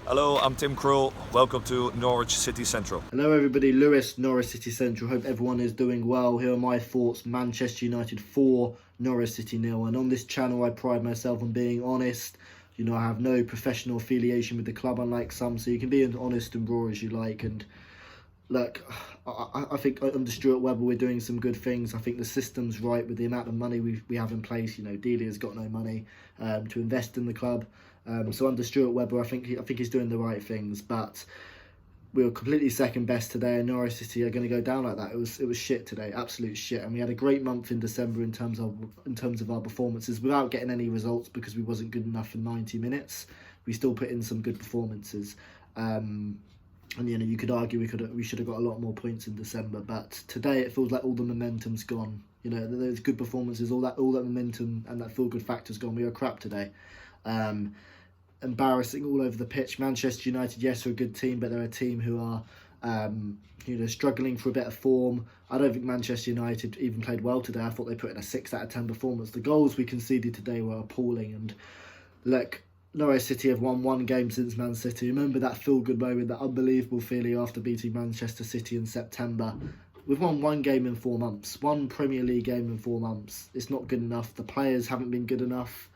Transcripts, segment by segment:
Hello, I'm Tim Krul. Welcome to Norwich City Central. Hello everybody, Lewis, Norwich City Central. Hope everyone is doing well. Here are my thoughts. Manchester United 4, Norwich City 0. And on this channel I pride myself on being honest. You know, I have no professional affiliation with the club unlike some, so you can be as honest and raw as you like. And look, I think under Stuart Webber we're doing some good things. I think the system's right with the amount of money we have in place. You know, Delia's got no money to invest in the club. So under Stuart Webber, I think he's doing the right things. But we were completely second best today, and Norwich City are going to go down like that. It was shit today, absolute shit. And we had a great month in December in terms of our performances, without getting any results because we wasn't good enough for 90 minutes. We still put in some good performances. And you know, you could argue we should have got a lot more points in December, but today it feels like all the momentum's gone. You know, those good performances, all that momentum and that feel good factor's gone. We were crap today. Embarrassing all over the pitch. Manchester United, yes, are a good team, but they're a team who are struggling for a bit of form. I don't think Manchester United even played well today. I thought they put in a 6 out of 10 performance. The goals we conceded today were appalling. And look, Norwich City have won one game since Man City. Remember that feel-good moment, that unbelievable feeling after beating Manchester City in September. We've won one game in 4 months, one Premier League game in 4 months. It's not good enough. The players haven't been good enough.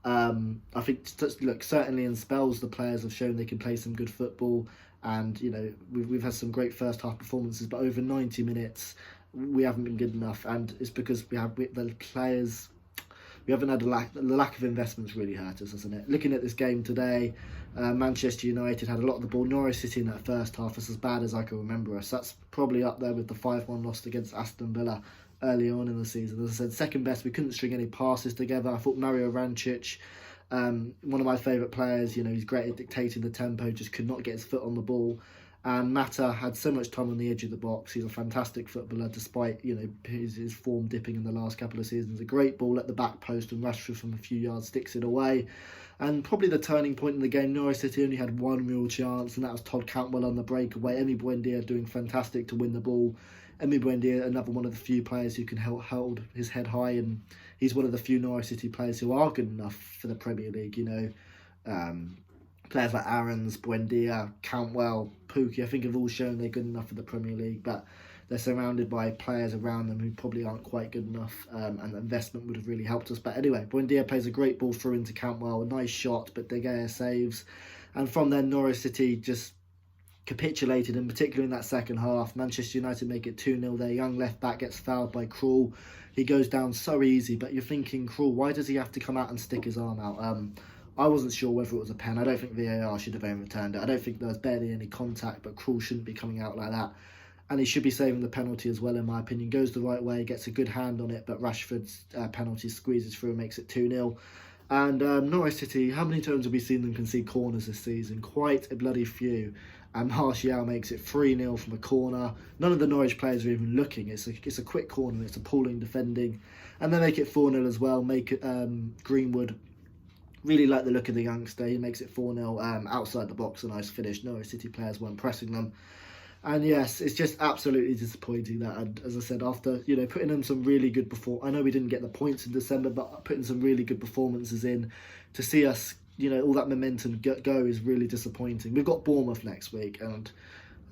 I think, look, certainly in spells the players have shown they can play some good football, and you know we've had some great first half performances, but over 90 minutes we haven't been good enough, and it's because the players. We haven't had the lack of investments really hurt us, hasn't it? Looking at this game today, Manchester United had a lot of the ball. Norwich City in that first half was as bad as I can remember us. That's probably up there with the 5-1 loss against Aston Villa early on in the season. As I said, second best. We couldn't string any passes together. I thought Mario Rancic, one of my favourite players, you know, he's great at dictating the tempo, just could not get his foot on the ball. And Mata had so much time on the edge of the box. He's a fantastic footballer, despite, you know, his form dipping in the last couple of seasons. A great ball at the back post, and Rashford from a few yards sticks it away. And probably the turning point in the game, Norwich City only had one real chance, and that was Todd Cantwell on the breakaway. Emi Buendia doing fantastic to win the ball. Emi Buendia, another one of the few players who can hold his head high, and he's one of the few Norwich City players who are good enough for the Premier League, you know. Players like Aarons, Buendia, Cantwell, Pookie, I think have all shown they're good enough for the Premier League, but they're surrounded by players around them who probably aren't quite good enough, and the investment would have really helped us. But anyway, Buendia plays a great ball through into Cantwell, a nice shot, but De Gea saves. And from then, Norwich City just capitulated, and particularly in that second half. Manchester United make it 2-0. Their young left back gets fouled by Krul. He goes down so easy, but you're thinking, Krul, why does he have to come out and stick his arm out? I wasn't sure whether it was a pen. I don't think VAR should have overturned it. I don't think there was barely any contact, but Krul shouldn't be coming out like that. And he should be saving the penalty as well, in my opinion. Goes the right way, gets a good hand on it, but Rashford's penalty squeezes through and makes it 2-0. And Norwich City, how many times have we seen them concede corners this season? Quite a bloody few. And Martial makes it 3-0 from a corner. None of the Norwich players are even looking. It's a quick corner. It's appalling defending. And they make it 4-0 as well. Make it Greenwood. Really like the look of the youngster. He makes it 4-0 outside the box. A nice finish. Norwich City players weren't pressing them. And yes, it's just absolutely disappointing that, and as I said, after, you know, putting in some really good I know we didn't get the points in December, but putting some really good performances in, to see us, you know, all that momentum go is really disappointing. We've got Bournemouth next week, and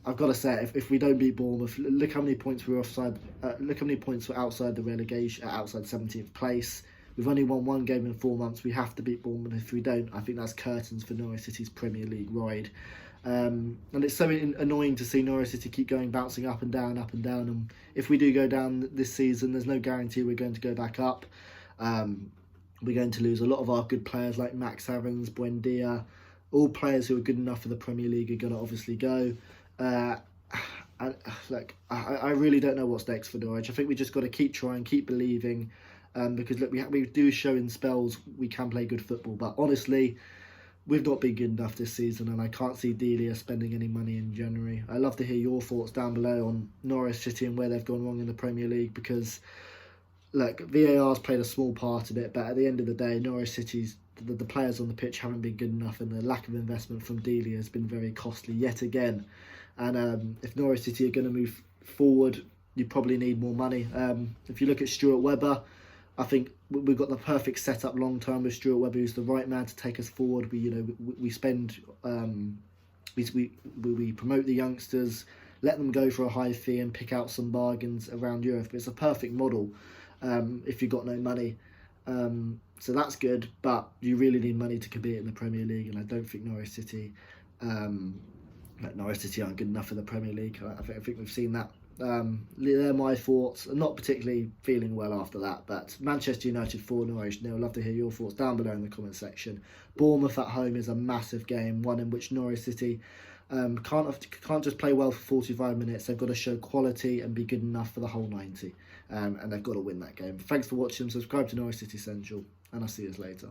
I've got to say, if we don't beat Bournemouth, look how many points we're offside. Look how many points we're outside the relegation, outside 17th place. We've only won one game in 4 months. We have to beat Bournemouth. If we don't, I think that's curtains for Norwich City's Premier League ride. And it's so annoying to see Norwich City keep bouncing up and down. And if we do go down this season, there's no guarantee we're going to go back up. We're going to lose a lot of our good players like Max Aarons, Buendia. All players who are good enough for the Premier League are going to obviously go. I really don't know what's next for Norwich. I think we just got to keep trying, keep believing. Because look, we do show in spells we can play good football, but honestly, we've not been good enough this season, and I can't see Delia spending any money in January. I'd love to hear your thoughts down below on Norwich City and where they've gone wrong in the Premier League, because look, VAR's played a small part in it, but at the end of the day, Norwich City's the players on the pitch haven't been good enough, and the lack of investment from Delia has been very costly yet again. And if Norwich City are going to move forward, you probably need more money. If you look at Stuart Webber, I think we've got the perfect setup long term with Stuart Webber, who's the right man to take us forward. We spend we promote the youngsters, let them go for a high fee and pick out some bargains around Europe. It's a perfect model if you've got no money. So that's good, but you really need money to compete in the Premier League, and I don't think Norwich City aren't good enough for the Premier League. I think we've seen that. They're my thoughts. I'm not particularly feeling well after that, but Manchester United 4, Norwich 0. I'd love to hear your thoughts down below in the comment section. Bournemouth at home is a massive game, one in which Norwich City can't just play well for 45 minutes. They've got to show quality and be good enough for the whole 90, and they've got to win that game. Thanks for watching. Subscribe to Norwich City Central, and I'll see you later.